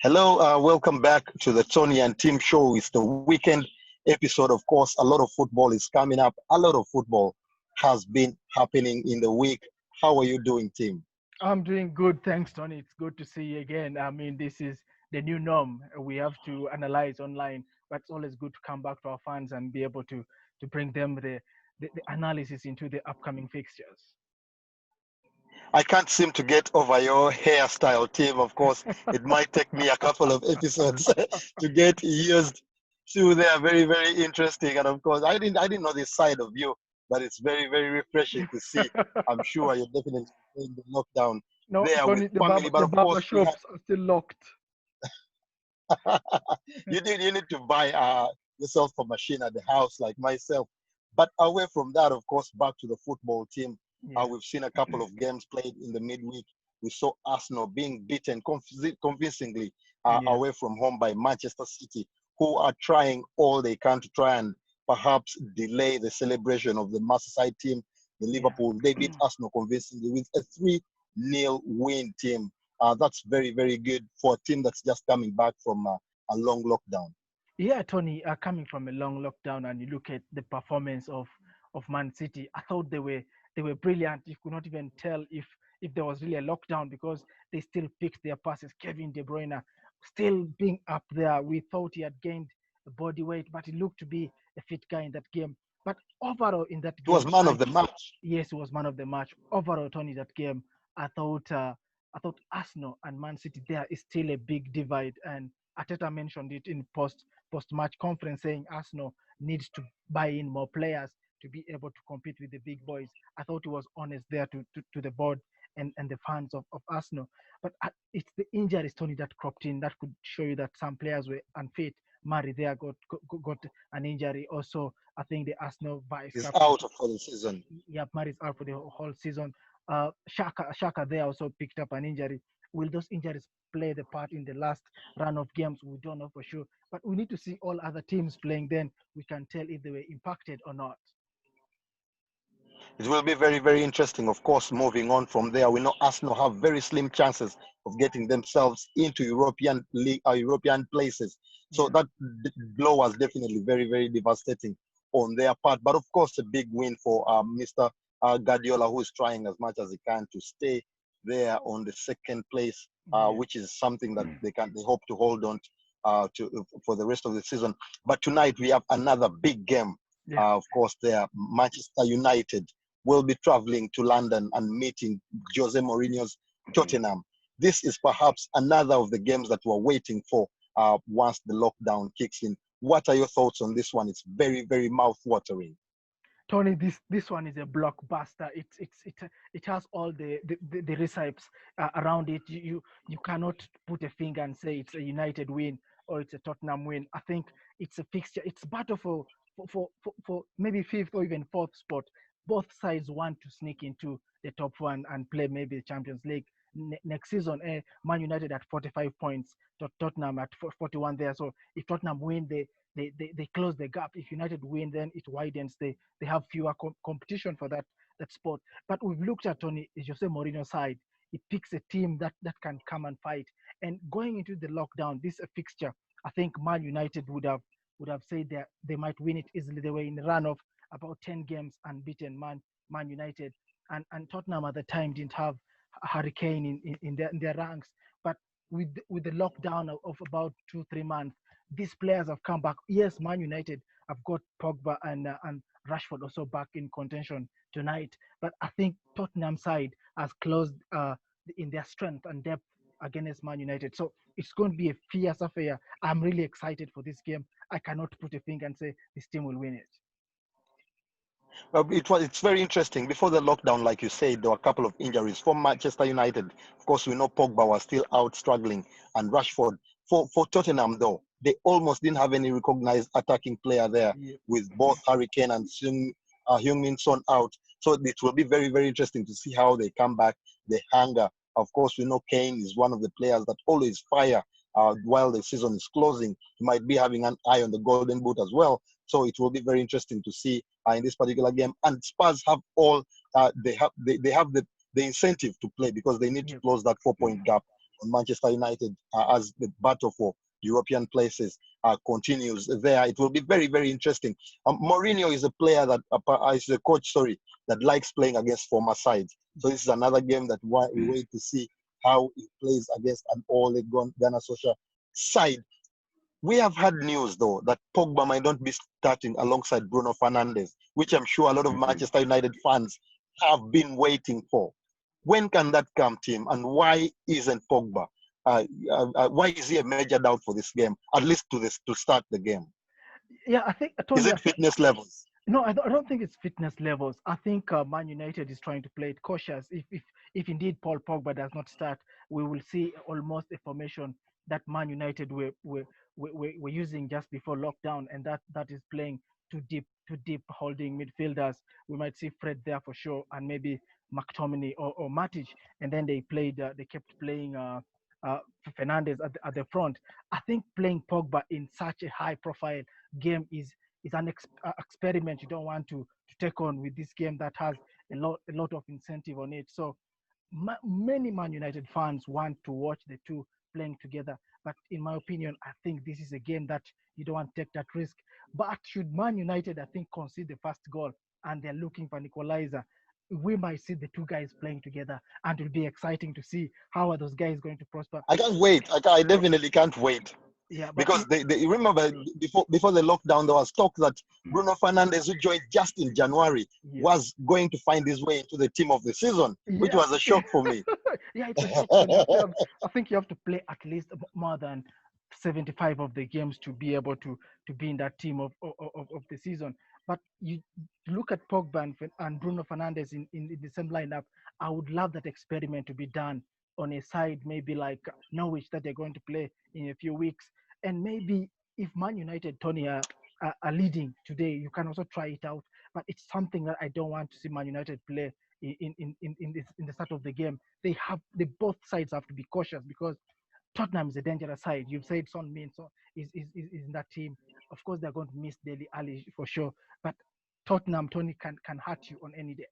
Hello, welcome back to the Tony and Tim show. It's the weekend episode, of course. A lot of football is coming up. A lot of football has been happening in the week. How are you doing, Tim? I'm doing good, thanks, Tony. It's good to see you again. I mean, this is the new norm. We have to analyze online, but it's always good to come back to our fans and be able to bring them the analysis into the upcoming fixtures. I can't seem to get over your hairstyle, Tim. Of course, it might take me a couple of episodes to get used to. They are very, very interesting, and of course, I didn't know this side of you, but it's very, very refreshing to see. I'm sure you're definitely in the lockdown No, there with Tony, the family, barber, but the of barber course, we have. shops are still locked. You need to buy yourself a machine at the house like myself. But away from that, of course, back to the football team. Yeah, We've seen a couple of games played in the midweek. We saw Arsenal being beaten convincingly yeah, away from home by Manchester City, who are trying all they can to try and perhaps delay the celebration of the Merseyside team, the yeah. Liverpool. They beat Arsenal convincingly with a 3-0 win, team. That's very, very good for a team that's just coming back from a long lockdown. Yeah, Tony, coming from a long lockdown and you look at the performance of Man City, I thought they were brilliant. You could not even tell if there was really a lockdown because they still picked their passes. Kevin De Bruyne still being up there. We thought he had gained body weight, but he looked to be a fit guy in that game. But overall in that He was game, man of the match. yes, he was man of the match. Overall, Tony, that game, I thought I thought Arsenal and Man City there is still a big divide, and Ateta mentioned it in post match conference, saying Arsenal needs to buy in more players to be able to compete with the big boys. I thought he was honest there to the board and the fans of Arsenal. But it's the injuries, Tony, that cropped in that could show you that some players were unfit. Murray there got an injury. Also, I think the Arsenal vice He's captain, out for the season. yeah, Murray's out for the whole season. Shaka there also picked up an injury. Will those injuries play the part in the last run of games? We don't know for sure. But we need to see all other teams playing. Then we can tell if they were impacted or not. It will be very, very interesting. Of course, moving on from there, we know Arsenal have very slim chances of getting themselves into European league, European places. So Yeah, that blow was definitely very, very devastating on their part. But of course, a big win for Mr. Guardiola, who is trying as much as he can to stay there on the second place, yeah, which is something that they hope to hold on to for the rest of the season. But tonight we have another big game. yeah. Of course, there Manchester United will be traveling to London and meeting Jose Mourinho's Tottenham. This is perhaps another of the games that we're waiting for once the lockdown kicks in. What are your thoughts on this one? It's very, very mouth-watering. Tony, this one is a blockbuster. It has all the recipes around it. You cannot put a finger and say it's a United win or it's a Tottenham win. I think it's a fixture. It's battle for maybe fifth or even fourth spot. Both sides want to sneak into the top one and play maybe the Champions League next season. Man United at 45 points, Tottenham at 41 there. So if Tottenham win, they close the gap. If United win, then it widens. They have fewer competition for that spot. But we've looked at Tony Jose Mourinho's side. He picks a team that can come and fight. And going into the lockdown, this fixture, I think Man United would have said that they might win it easily. They were in the run of about 10 games unbeaten. Man United and Tottenham at the time didn't have a Hurricane in their ranks. But with the lockdown of about 2-3 months, these players have come back. Yes, Man United have got Pogba and Rashford also back in contention tonight. But I think Tottenham side has closed in their strength and depth against Man United. So it's going to be a fierce affair. I'm really excited for this game. I cannot put a finger and say this team will win it. It's very interesting. Before the lockdown, like you said, there were a couple of injuries for Manchester United. Of course, we know Pogba was still out struggling, and Rashford. For Tottenham, though, they almost didn't have any recognized attacking player there, Yeah, with both Harry Kane and Heung-min Son out. So it will be very, very interesting to see how they come back. The hunger. Of course, we know Kane is one of the players that always fire while the season is closing. He might be having an eye on the Golden Boot as well. So it will be very interesting to see in this particular game. And Spurs have all they have the incentive to play because they need to yeah, close that 4 point gap on Manchester United as the battle for European places continues there. It will be very, very interesting. Mourinho is a player that is a coach, sorry, that likes playing against former sides. So this is another game that we wait to see how he plays against an Ole Gunnar Solskjaer side. We have had news, though, that Pogba might not be starting alongside Bruno Fernandes, which I'm sure a lot of Manchester United fans have been waiting for. When can that come, Tim? And why isn't Pogba? Why is he a major doubt for this game, at least to start the game? Yeah, I think Is Tony. it fitness levels? No, I don't think it's fitness levels. I think Man United is trying to play it cautious. If indeed Paul Pogba does not start, we will see almost a formation that Man United were using just before lockdown, and that is playing too deep, holding midfielders. We might see Fred there for sure, and maybe McTominay or Matic, and then they kept playing uh, Fernandez at the front. I think playing Pogba in such a high profile game is an experiment you don't want to take on with this game that has a lot of incentive on it. So many Man United fans want to watch the two playing together. But in my opinion, I think this is a game that you don't want to take that risk. But should Man United, I think, concede the first goal and they're looking for an equalizer, we might see the two guys playing together, and it will be exciting to see how are those guys going to prosper. I can't wait. I definitely can't wait. Yeah, but Because they remember before the lockdown, there was talk that Bruno Fernandes, who joined just in January, yeah, was going to find his way into the team of the season, which yeah, was a shock for me. yeah, it's a shock for myself. I think you have to play at least more than 75 of the games to be able to be in that team of the season. But you look at Pogba and Bruno Fernandes in the same lineup. I would love that experiment to be done on a side maybe like Norwich that they're going to play in a few weeks, and maybe if Man United, Tony, are leading today, you can also try it out. But it's something that I don't want to see Man United play in the start of the game. They both sides have to be cautious because Tottenham is a dangerous side. You've said Son Min so is in that team. Of course, they're going to miss Dele Alli for sure, but Tottenham, Tony, can hurt you on any day.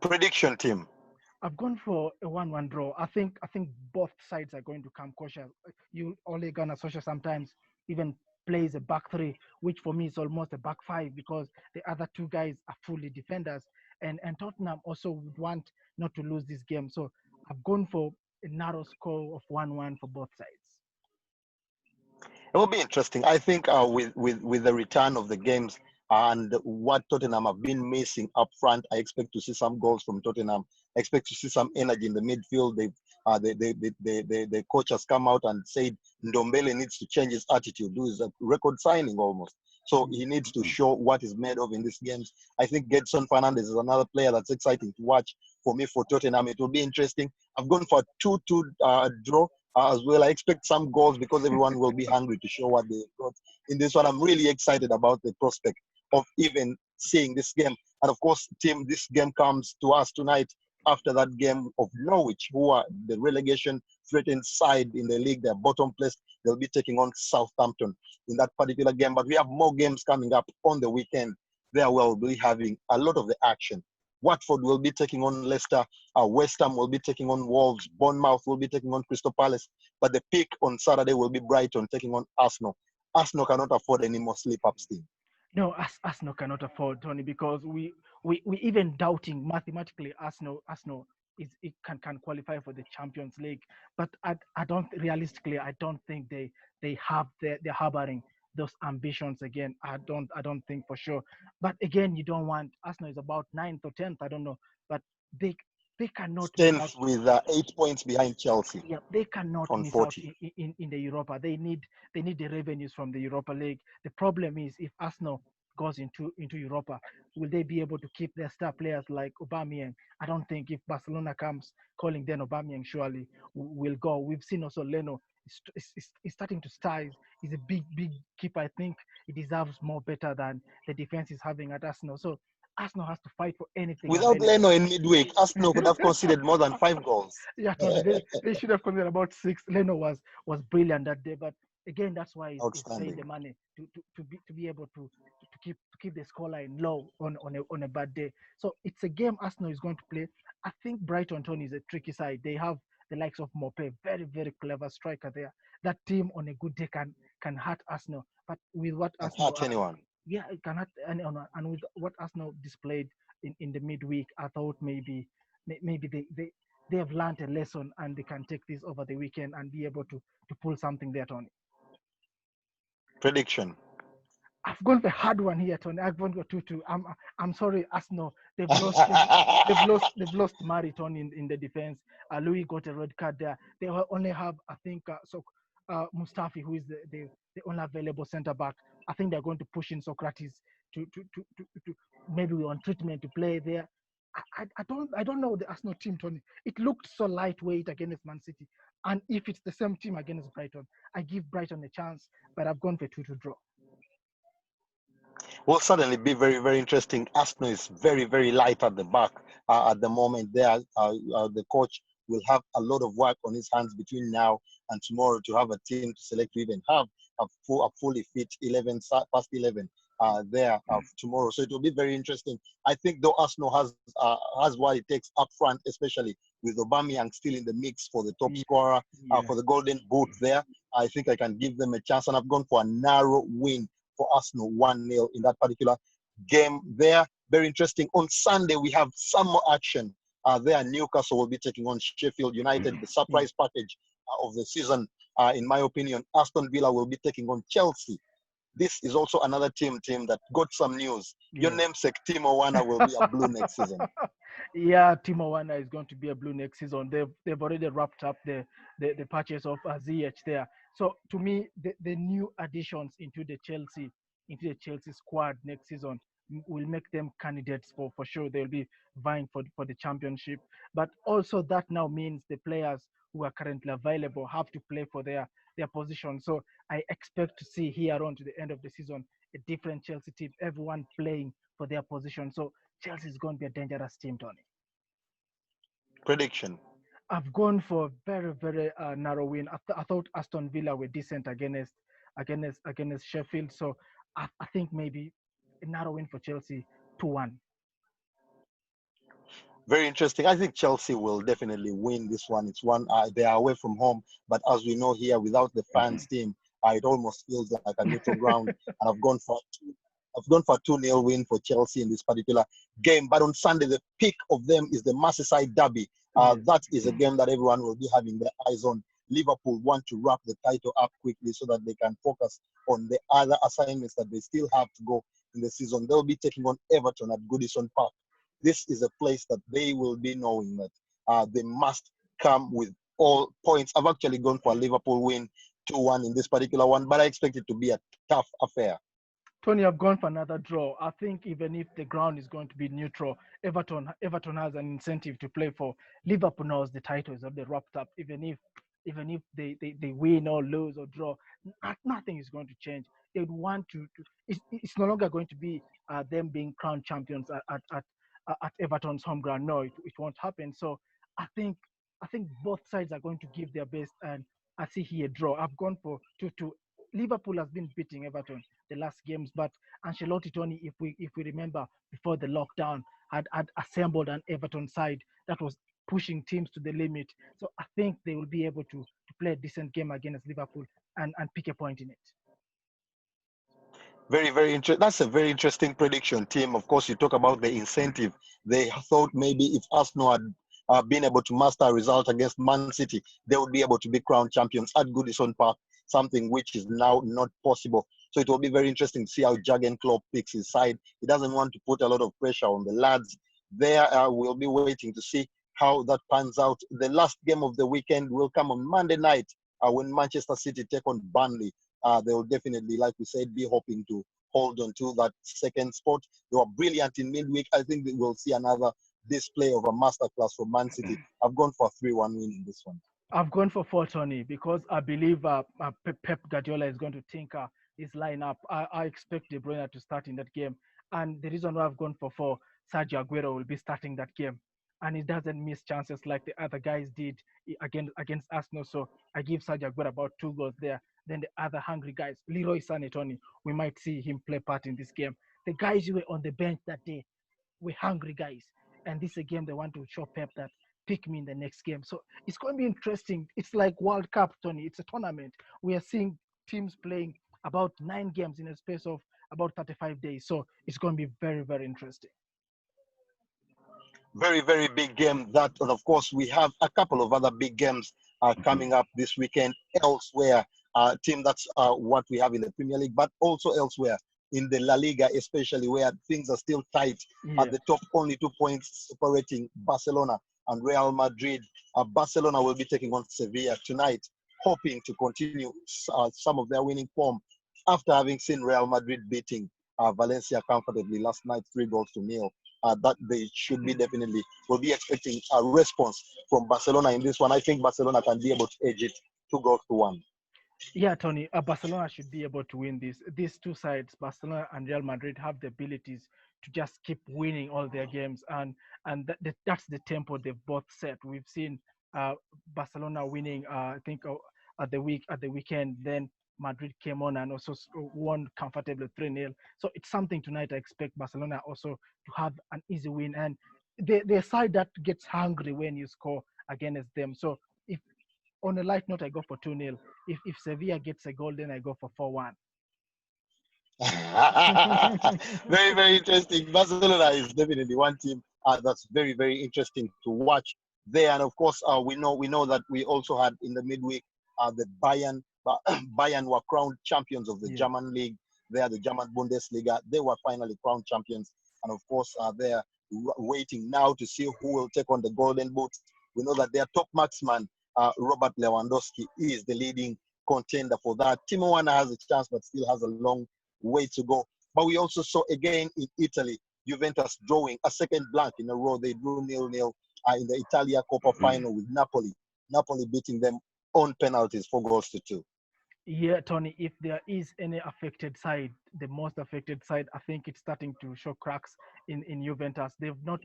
Prediction, Tim. I've gone for a 1-1 draw. I think both sides are going to come cautious. You Ole Gunnar Solskjaer sometimes even plays a back three, which for me is almost a back five because the other two guys are fully defenders, and Tottenham also would want not to lose this game. So I've gone for a narrow score of 1-1 for both sides. It will be interesting. I think with the return of the games and what Tottenham have been missing up front, I expect to see some goals from Tottenham. I expect to see some energy in the midfield. The coach has come out and said Ndombele needs to change his attitude. Do is a record signing almost. So he needs to show what he's made of in these games. I think Gedson Fernandez is another player that's exciting to watch for me for Tottenham. It will be interesting. I've gone for a 2-2 draw as well. I expect some goals because everyone will be hungry to show what they got in this one. I'm really excited about the prospect of even seeing this game. And of course, Tim, this game comes to us tonight after that game of Norwich, who are the relegation threatened side in the league. They're bottom place. They'll be taking on Southampton in that particular game. But we have more games coming up on the weekend. There we'll be having a lot of the action. Watford will be taking on Leicester. West Ham will be taking on Wolves. Bournemouth will be taking on Crystal Palace. But the pick on Saturday will be Brighton taking on Arsenal. Arsenal cannot afford any more slip-ups, team. No, Arsenal cannot afford Tony because we even doubting mathematically Arsenal is it can qualify for the Champions League, but I don't realistically I don't think they have they're harboring those ambitions again. I don't think for sure. But again, you don't want Arsenal is about ninth or tenth. I don't know, but they they cannot miss out. 10th with 8 points behind Chelsea Yeah, they cannot on miss out 40. in the Europa. They need the revenues from the Europa League. The problem is if Arsenal goes into Europa, will they be able to keep their star players like Aubameyang? I don't think if Barcelona comes calling, then Aubameyang surely will go. We've seen also Leno is starting to star. He's a big keeper. I think he deserves more better than the defense is having at Arsenal. So Arsenal has to fight for anything Without available. Leno in midweek, Arsenal could have conceded more than 5 goals. Yeah, Tony, they should have considered about six. Leno was brilliant that day, but again, that's why he's paid the Outstanding. money to be able to keep the scoreline low on a bad day. So it's a game Arsenal is going to play. I think Brighton, Tony, is a tricky side. They have the likes of Mope, very, very clever striker there. That team on a good day can hurt Arsenal. But with what Can Arsenal hurt anyone. yeah, it can hurt anyone. And with what Arsenal displayed in the midweek, I thought maybe they have learned a lesson and they can take this over the weekend and be able to pull something there, Tony. Prediction. I've gone for a hard one here, Tony. I've gone for 2-2. I'm sorry, Arsenal. They've lost Mariton in the defense. Louis got a red card there. They only have, I think, Mustafi, who is the only available centre back. I think they're going to push in Socrates to maybe on treatment to play there. I don't know the Arsenal team, Tony. It looked so lightweight against Man City, and if it's the same team against Brighton, I give Brighton a chance, but I've gone for 2-2 draw. Will certainly be very, very interesting. Arsenal is very, very light at the back at the moment. There, the coach will have a lot of work on his hands between now and tomorrow to have a team to select to even have a fully fit 11, past 11 there tomorrow. So it will be very interesting. I think though Arsenal has what it takes up front, especially with Aubameyang still in the mix for the top scorer for the Golden Boot there. I think I can give them a chance, and I've gone for a narrow win for Arsenal 1-0 in that particular game there. Very interesting. On Sunday, we have some more action there. Newcastle will be taking on Sheffield United, the surprise package of the season, in my opinion. Aston Villa will be taking on Chelsea. This is also another team that got some news. Your namesake, Timo Werner, will be a blue next season. Yeah, Timo Werner is going to be a blue next season. They've already wrapped up the purchase of ZH there. So to me, the new additions into the Chelsea squad next season will make them candidates for sure. They'll be vying for the championship. But also that now means the players who are currently available have to play for their position. So I expect to see here on to the end of the season a different Chelsea team, everyone playing for their position. So Chelsea is going to be a dangerous team, Tony. Prediction. I've gone for a very, very narrow win. I thought Aston Villa were decent against Sheffield. So I think maybe a narrow win for Chelsea, 2-1. Very interesting. I think Chelsea will definitely win this one. It's one they are away from home, but as we know here, without the fans team, it almost feels like a neutral ground. And I've gone for a 2-0 win for Chelsea in this particular game. But on Sunday, the peak of them is the Merseyside derby. That is a game that everyone will be having their eyes on. Liverpool want to wrap the title up quickly so that they can focus on the other assignments that they still have to go in the season. They'll be taking on Everton at Goodison Park. This is a place that they will be knowing that they must come with all points. I've actually gone for a Liverpool win 2-1 in this particular one, but I expect it to be a tough affair. Tony, I've gone for another draw. I think even if the ground is going to be neutral, Everton has an incentive to play for. Liverpool knows the title is already wrapped up. Even if they win or lose or draw, nothing is going to change. They would want to it's no longer going to be them being crowned champions at Everton's home ground. No, it won't happen. So I think both sides are going to give their best, and I see here a draw. I've gone for 2-2. Liverpool has been beating Everton the last games, but Ancelotti, Tony, if we remember before the lockdown, had assembled an Everton side that was pushing teams to the limit. So I think they will be able to play a decent game against Liverpool and pick a point in it. Very, very interesting. That's a very interesting prediction, Tim. Of course, you talk about the incentive. They thought maybe if Arsenal had been able to master a result against Man City, they would be able to be crowned champions at Goodison Park, something which is now not possible. So it will be very interesting to see how Jurgen Klopp picks his side. He doesn't want to put a lot of pressure on the lads. There, we'll be waiting to see how that pans out. The last game of the weekend will come on Monday night when Manchester City take on Burnley. They will definitely, like we said, be hoping to hold on to that second spot. They were brilliant in midweek. I think that we'll see another display of a masterclass from Man City. I've gone for a 3-1 win in this one. I've gone for 4, Tony, because I believe Pep Guardiola is going to tinker his lineup. I expect De Bruyne to start in that game. And the reason why I've gone for 4, Sergio Aguero will be starting that game. And he doesn't miss chances like the other guys did against Arsenal. So I give Sergio Aguero about 2 goals there. Then the other hungry guys, Leroy Sané, Tony, we might see him play part in this game. The guys who were on the bench that day were hungry guys. And this is a game they want to show Pep that pick me in the next game. So it's going to be interesting. It's like World Cup, Tony. It's a tournament. We are seeing teams playing about 9 games in a space of about 35 days. So it's going to be very, very interesting. Very, very big game that, and of course we have a couple of other big games coming up this weekend elsewhere. Team, that's what we have in the Premier League, but also elsewhere in the La Liga, especially where things are still tight at the top, only 2 points separating Barcelona and Real Madrid. Barcelona will be taking on Sevilla tonight, hoping to continue some of their winning form after having seen Real Madrid beating Valencia comfortably last night, 3-0. That they should be definitely will be expecting a response from Barcelona in this one. I think Barcelona can be able to edge it 2-1. Yeah, Tony, Barcelona should be able to win this. These two sides, Barcelona and Real Madrid, have the abilities to just keep winning all their games, and that's the tempo they've both set. We've seen Barcelona winning, I think, at the weekend. Then Madrid came on and also won comfortably 3-0. So it's something tonight. I expect Barcelona also to have an easy win, and they're a side that gets hungry when you score against them. So if on a light note, I go for 2-0. If Sevilla gets a goal, then I go for 4-1. Very, very interesting. Barcelona is definitely one team that's very, very interesting to watch there. And of course, we know that we also had in the midweek the Bayern. Bayern were crowned champions of the German league. They are the German Bundesliga. They were finally crowned champions, and of course, they're waiting now to see who will take on the Golden Boot. We know that their top marksman, Robert Lewandowski, is the leading contender for that. Timo Werner has a chance, but still has a long way to go. But we also saw again in Italy, Juventus drawing a second blank in a row. They drew 0-0 in the Italia Coppa final with Napoli. Napoli beating them on penalties, 4-2. Yeah, Tony, if there is any affected side, the most affected side, I think it's starting to show cracks in Juventus. They've not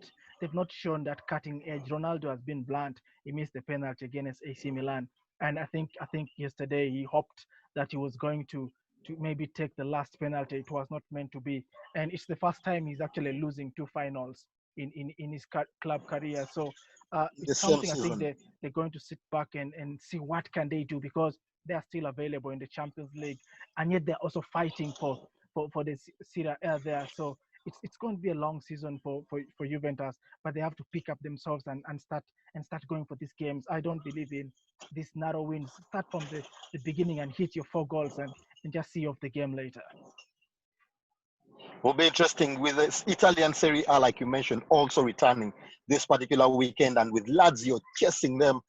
shown that cutting edge. Ronaldo has been blunt. He missed the penalty against AC Milan. And I think yesterday he hoped that he was going to maybe take the last penalty. It was not meant to be. And it's the first time he's actually losing 2 finals in his club career. So it's something I think they're going to sit back and see what can they do, because they are still available in the Champions League, and yet they're also fighting for the Serie A there. So it's going to be a long season for Juventus, but they have to pick up themselves and start going for these games. I don't believe in these narrow wins. Start from the beginning and hit your 4 goals and just see off the game later. Will be interesting with this Italian Serie A, like you mentioned, also returning this particular weekend, and with Lazio chasing them,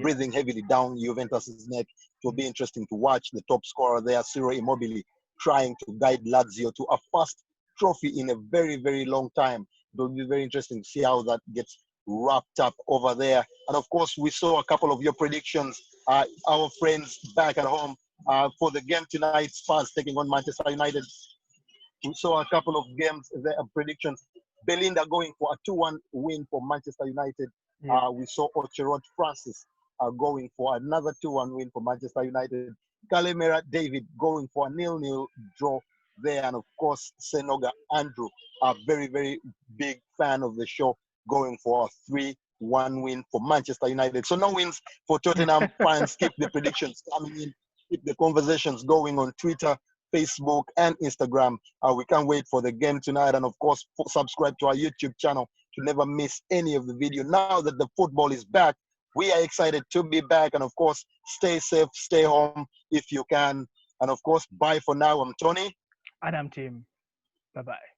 breathing heavily down Juventus's neck. It will be interesting to watch the top scorer there, Ciro Immobile, trying to guide Lazio to a first trophy in a very, very long time. It will be very interesting to see how that gets wrapped up over there. And of course, we saw a couple of your predictions, our friends back at home, for the game tonight, Spurs taking on Manchester United. We saw a couple of games, predictions. Belinda going for a 2-1 win for Manchester United. We saw Ocherot Francis going for another 2-1 win for Manchester United. Calemera David going for a 0-0 draw there. And of course, Senoga Andrew, a very, very big fan of the show, going for a 3-1 win for Manchester United. So no wins for Tottenham fans. Keep the predictions coming in. Keep the conversations going on Twitter, Facebook, and Instagram. We can't wait for the game tonight. And of course, subscribe to our YouTube channel to never miss any of the video. Now that the football is back, we are excited to be back. And of course, stay safe, stay home if you can. And of course, bye for now. I'm Tony. And I'm Tim. Bye-bye.